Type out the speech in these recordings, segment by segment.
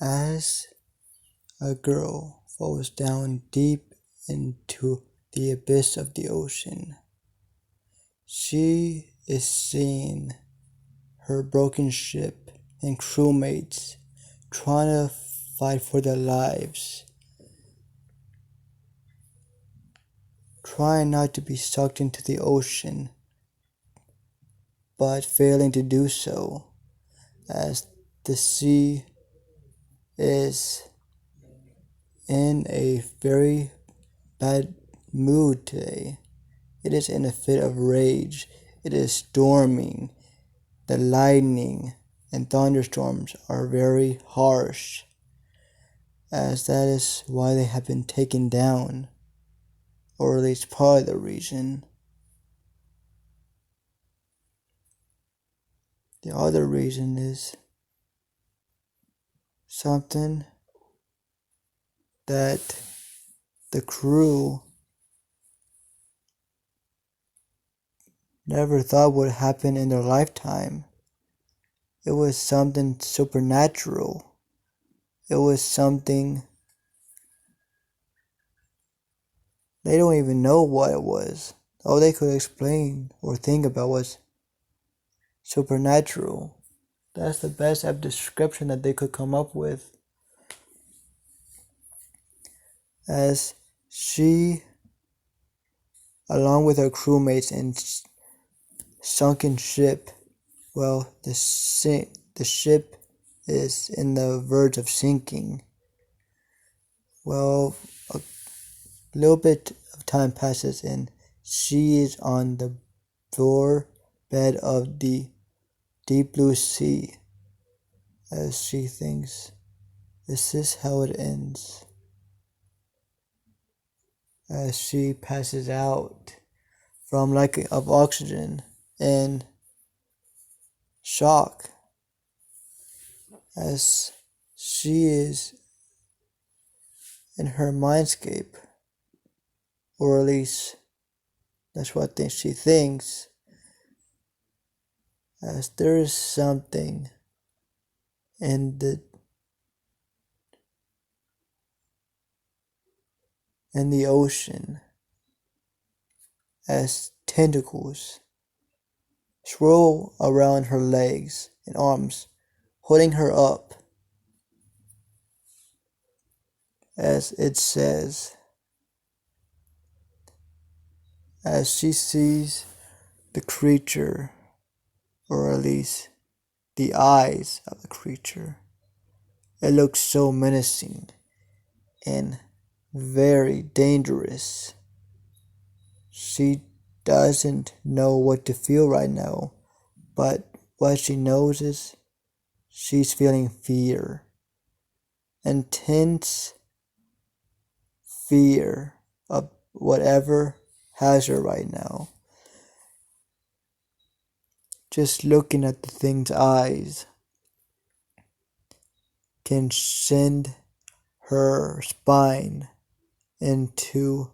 As a girl falls down deep into the abyss of the ocean, she is seeing her broken ship and crewmates trying to fight for their lives, trying not to be sucked into the ocean, but failing to do so, as the sea is in a very bad mood today. It is in a fit of rage. It is storming. The lightning and thunderstorms are very harsh, as that is why they have been taken down, or at least part of the reason. The other reason is something that the crew never thought would happen in their lifetime. It was something supernatural. It was something they don't even know what it was. All they could explain or think about was supernatural. That's the best description that they could come up with. As she, along with her crewmates and sunken ship, well, the ship is in the verge of sinking. Well, a little bit of time passes and she is on the floor bed of the deep blue sea, as she thinks, is this how it ends? As she passes out from lack of oxygen and shock, as she is in her mindscape, or at least that's what she thinks, as there is something in the ocean, as tentacles swirl around her legs and arms, holding her up, as it says, as she sees the creature, or at least the eyes of the creature. It looks so menacing and very dangerous. She doesn't know what to feel right now, but what she knows is she's feeling fear. Intense fear of whatever has her right now. Just looking at the thing's eyes can send her spine into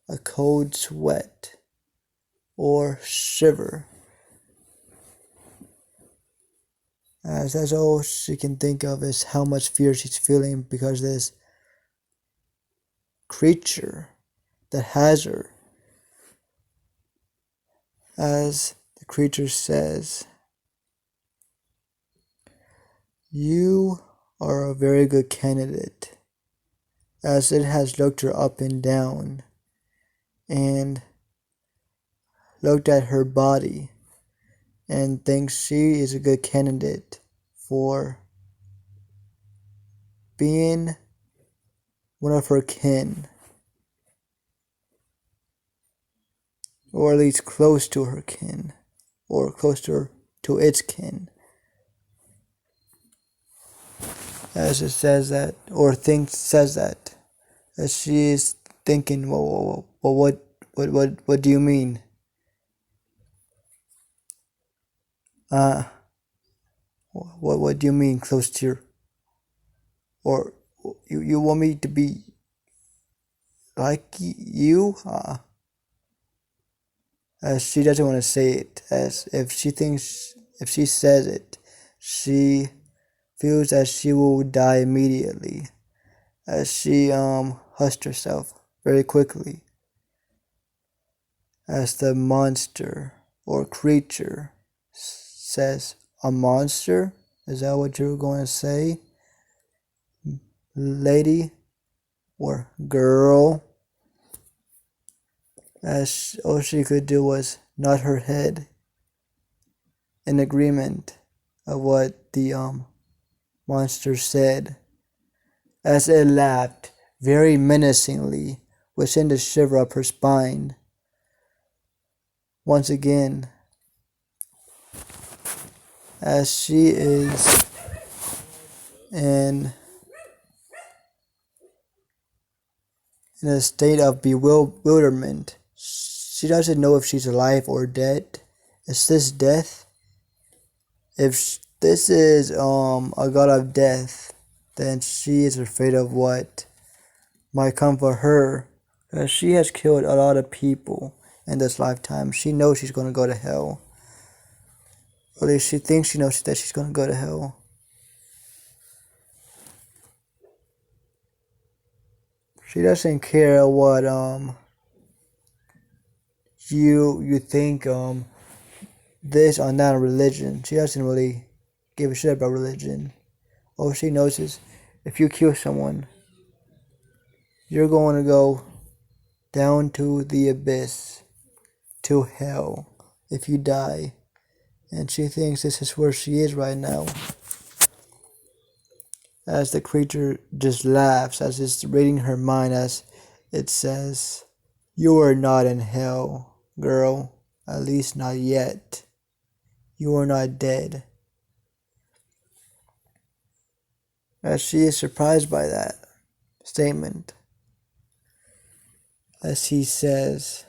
a cold sweat or shiver, as that's all she can think of is how much fear she's feeling because this creature that has her. As the creature says, "You are a very good candidate," as it has looked her up and down and looked at her body and thinks she is a good candidate for being one of her kin, or at least close to her kin, or close to its kin, as it says that, or says that, as she is thinking, well, what do you mean? What do you mean close to your, or you want me to be like you? As she doesn't want to say it, as if she says it, she feels that she will die immediately as she hushed herself very quickly as the monster or creature says, "A monster? Is that what you're going to say, lady or girl?" As all she could do was nod her head in agreement of what the monster said, as it laughed very menacingly, which sent a shiver up her spine. Once again, as she is in a state of bewilderment. She doesn't know if she's alive or dead. Is this death? If this is a god of death, then she is afraid of what might come for her. She has killed a lot of people in this lifetime. She knows she's going to go to hell. Or at least she thinks she knows that she's going to go to hell. She doesn't care what you think this or that religion. She doesn't really give a shit about religion. All she knows is if you kill someone, you're going to go down to the abyss, to hell, if you die. And she thinks this is where she is right now. As the creature just laughs, as it's reading her mind, as it says, "You are not in hell, girl. At least not yet. You are not dead." As she is surprised by that statement, as he says,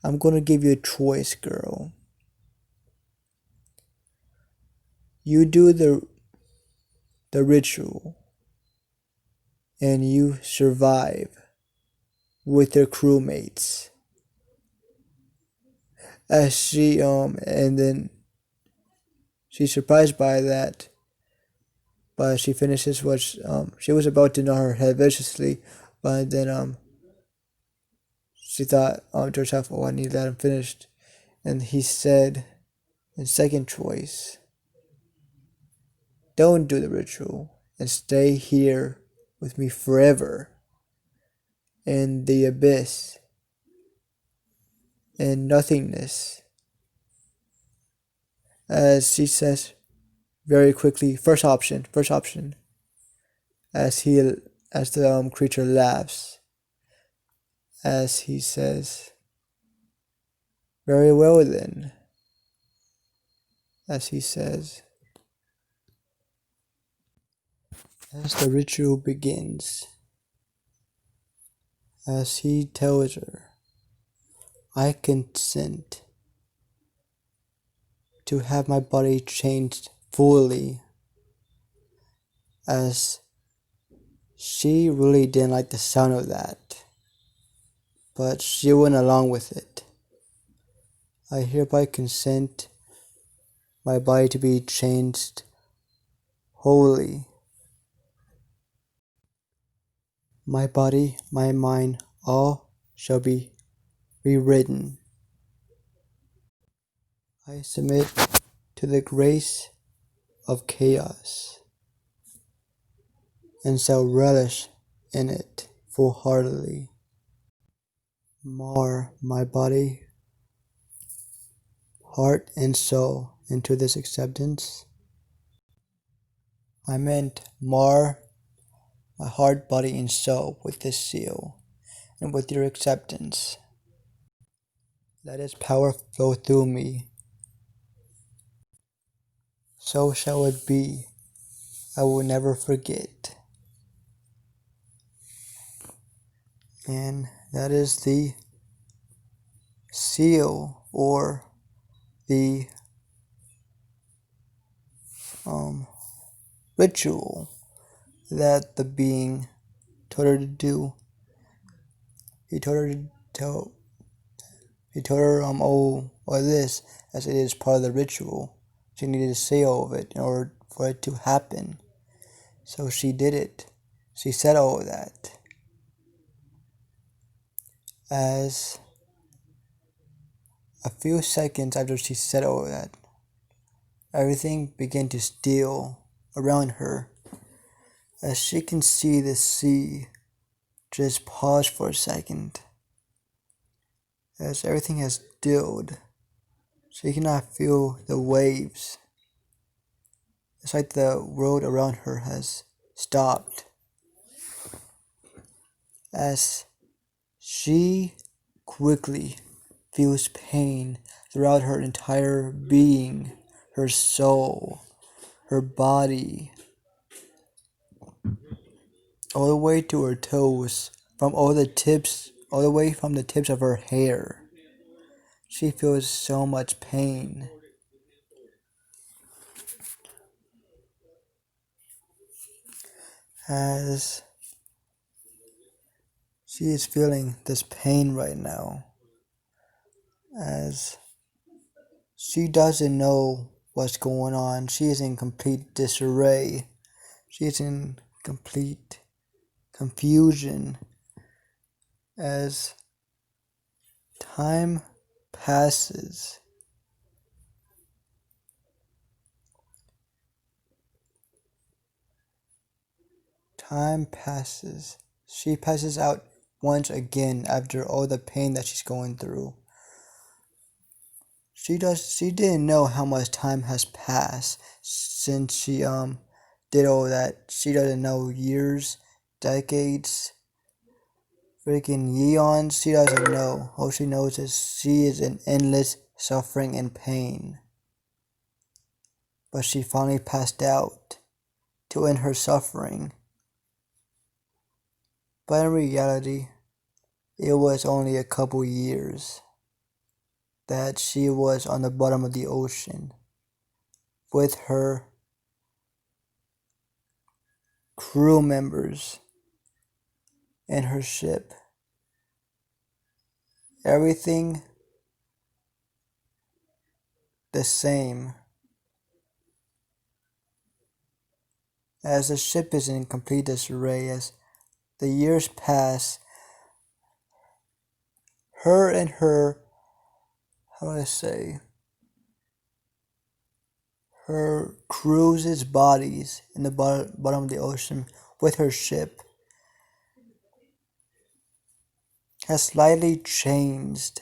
"I'm going to give you a choice, girl. You do the ritual and you survive with your crewmates." As she and then she's surprised by that, but she finishes what she was about to nod her head viciously, but then she thought to herself, "Oh, I need that I'm finished." And he said, in second choice, "Don't do the ritual and stay here with me forever in the abyss, in nothingness." As she says very quickly, first option, as the creature laughs, as he says, "Very well then," as he says, as the ritual begins, as he tells her, "I consent to have my body changed fully," as she really didn't like the sound of that, but she went along with it. "I hereby consent my body to be changed wholly. My body, my mind, all shall be rewritten. I submit to the grace of chaos and shall relish in it full-heartedly. Mar my body, heart, and soul into this acceptance." I meant mar my heart, body, and soul with this seal and with your acceptance. Let its power flow through me. So shall it be. I will never forget. And that is the seal or the ritual that the being told her to do. He told her to tell. He told her, "Oh, or this," as it is part of the ritual She needed to say all of it in order for it to happen. So she did it. She said all of that. As a few seconds after she said all of that, everything began to still around her. As she can see the sea just pause for a second. As everything has stilled, she cannot feel the waves. It's like the world around her has stopped. As she quickly feels pain throughout her entire being, her soul, her body, all the way to her toes, all the way from the tips of her hair. She feels so much pain. As she is feeling this pain right now. As she doesn't know what's going on. She is in complete disarray. She is in complete confusion. As time passes, she passes out once again after all the pain that she's going through. She didn't know how much time has passed since she did all that. She doesn't know years, decades, freaking eons. She doesn't know. All she knows is she is in endless suffering and pain. But she finally passed out to end her suffering. But in reality, it was only a couple years that she was on the bottom of the ocean with her crew members in her ship. Everything the same. As the ship is in complete disarray, as the years pass, her and her, her crew's bodies in the bottom of the ocean with her ship has slightly changed.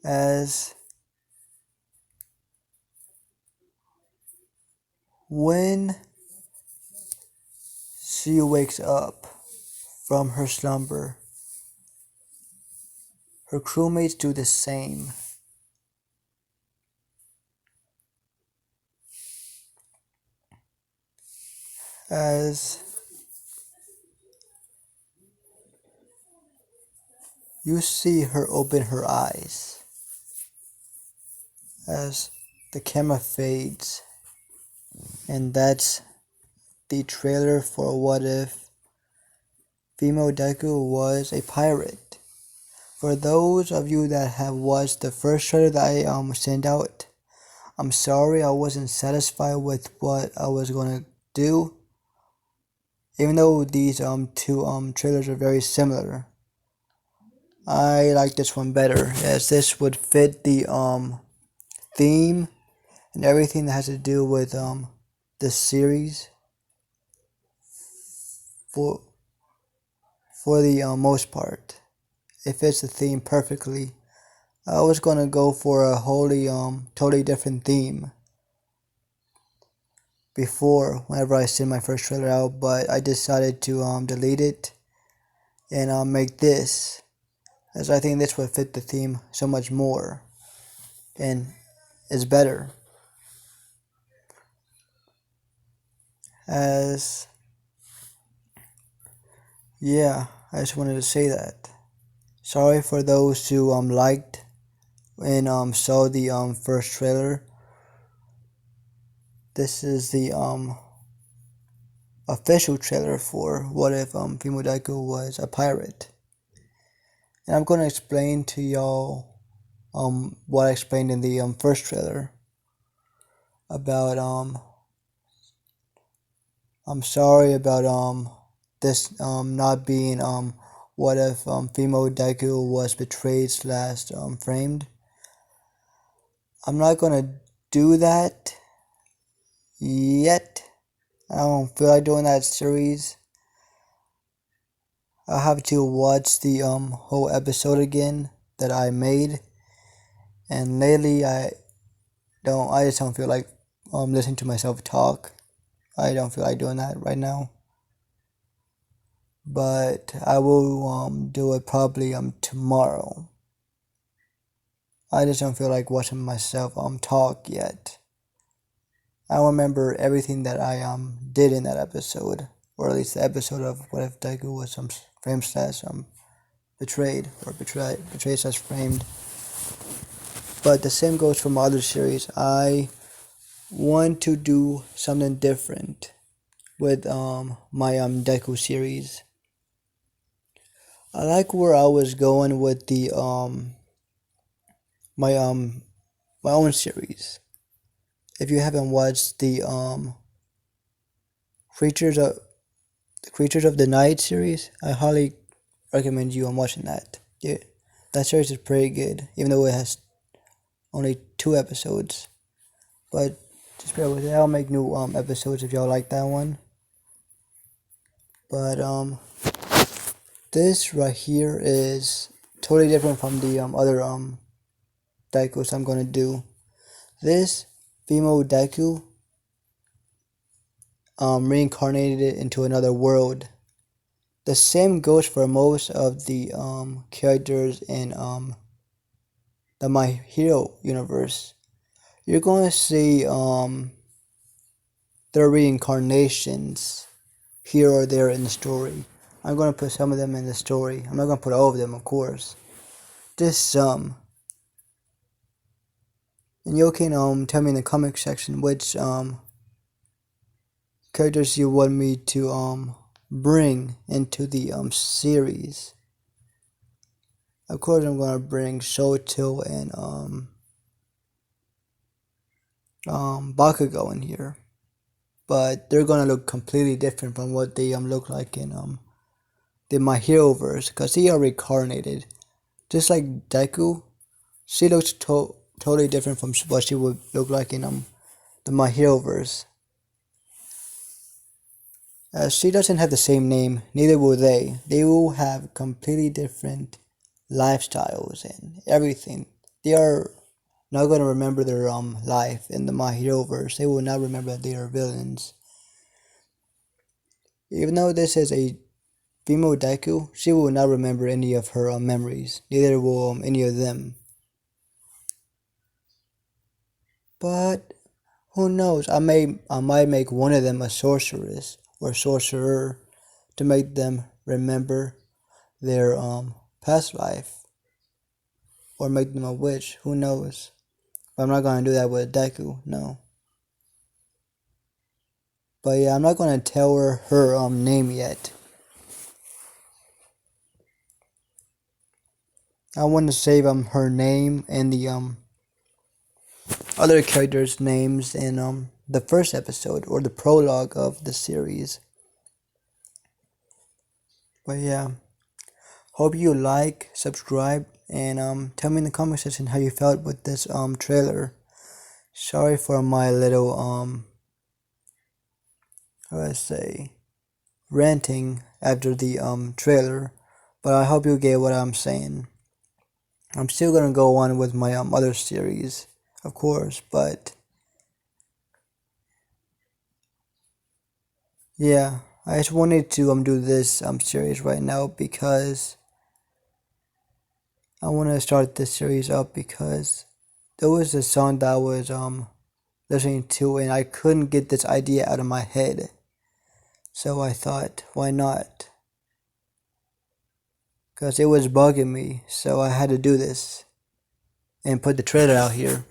As when she wakes up from her slumber, her crewmates do the same. As you see her open her eyes, as the camera fades, and that's the trailer for What If Female Deku was a pirate. For those of you that have watched the first trailer that I sent out, I'm sorry I wasn't satisfied with what I was gonna do. Even though these two trailers are very similar, I like this one better, as this would fit the theme and everything that has to do with this series for the most part. It fits the theme perfectly. I was gonna go for a totally different theme before whenever I sent my first trailer out, but I decided to delete it and make this, as I think this would fit the theme so much more and is better. As yeah, I just wanted to say that. Sorry for those who liked and saw the first trailer. This is the official trailer for What If Female Deku was a pirate. And I'm gonna explain to y'all what I explained in the first trailer about I'm sorry about this not being what if female Deku was betrayed slash framed. I'm not gonna do that yet. I don't feel like doing that series. I'll have to watch the whole episode again that I made. And lately I just don't feel like listening to myself talk. I don't feel like doing that right now. But I will do it probably tomorrow. I just don't feel like watching myself talk yet. I don't remember everything that I did in that episode, or at least the episode of what if Deku was frame slash betrayed or betrayed slash framed. But the same goes for my other series. I want to do something different with my Deku series. I like where I was going with the my my own series. If you haven't watched the Creatures of the Night series, I highly recommend you watching that. Yeah, that series is pretty good, even though it has only 2 episodes. But just bear with it. I'll make new episodes if y'all like that one. But this right here is totally different from the other Dekus I'm gonna do. This female Deku reincarnated into another world. The same goes for most of the characters in the My Hero universe. You're gonna see their reincarnations here or there in the story. I'm gonna put some of them in the story. I'm not gonna put all of them, of course. Just some. And you can tell me in the comment section which characters you want me to bring into the series. Of course, I'm gonna bring Shoto and Bakugo in here, but they're gonna look completely different from what they look like in the My Hero verse, cause he are reincarnated, just like Deku. She looks totally different from what she would look like in the My Hero verse. She doesn't have the same name, neither will they. They will have completely different lifestyles and everything. They are not going to remember their life in the My Hero verse. They will not remember that they are villains. Even though this is a female Deku, she will not remember any of her memories. Neither will any of them. But who knows? I might make one of them a sorceress or sorcerer to make them remember their past life, or make them a witch. Who knows? But I'm not gonna do that with Deku. No. But yeah, I'm not gonna tell her name yet. I want to save her name and the other characters' names in the first episode or the prologue of the series. But yeah, hope you like, subscribe, and tell me in the comment section how you felt with this trailer. Sorry for my little how do I say, ranting after the trailer, but I hope you get what I'm saying. I'm still gonna go on with my other series, of course, but yeah, I just wanted to do this series right now because I want to start this series up because there was a song that I was listening to and I couldn't get this idea out of my head. So I thought, why not? Because it was bugging me, so I had to do this and put the trailer out here.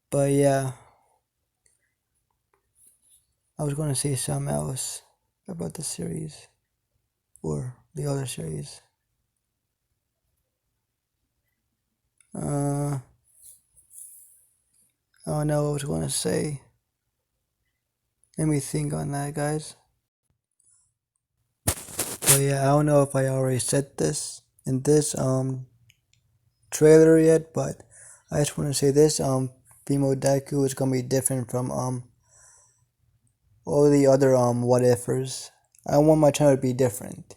But yeah, I was going to say something else about the series or the other series. I don't know what I was going to say. Let me think on that, guys. But yeah, I don't know if I already said this in this trailer yet, but I just want to say this female Deku is gonna be different from all the other what ifers. I want my channel to be different.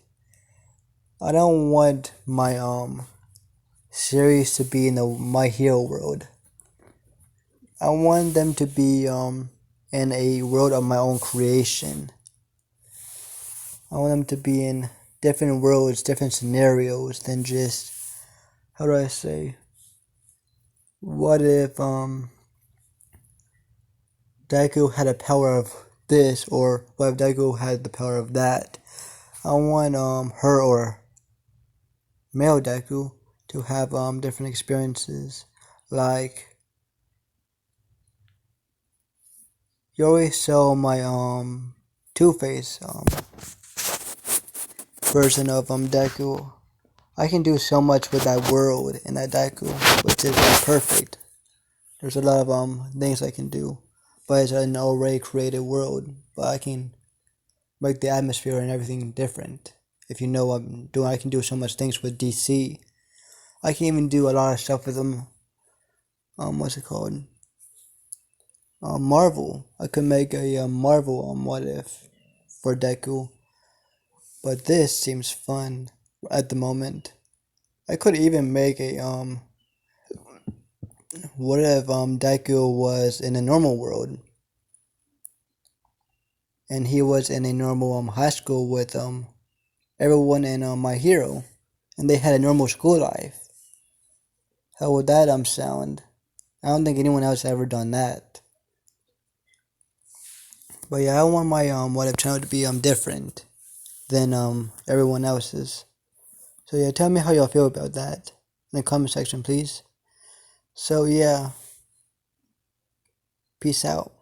I don't want my series to be in the My Hero world. I want them to be in a world of my own creation. I want them to be in different worlds, different scenarios than just, how do I say, what if Deku had a power of this, or what if Deku had the power of that? I want her or male Deku to have different experiences. Like, you always saw my Two-Face version of Deku. I can do so much with that world in that Deku, which is perfect. There's a lot of things I can do, but it's an already created world. But I can make the atmosphere and everything different. If you know what I'm doing, I can do so much things with DC. I can even do a lot of stuff with them. What's it called? Marvel. I could make a Marvel What If for Deku, but this seems fun at the moment. I could even make a what if Deku was in a normal world and he was in a normal high school with everyone in My Hero, and they had a normal school life. How would that sound? I don't think anyone else ever done that. But yeah, I want my What If channel to be different than everyone else's. So yeah, tell me how y'all feel about that in the comment section, please. So yeah, peace out.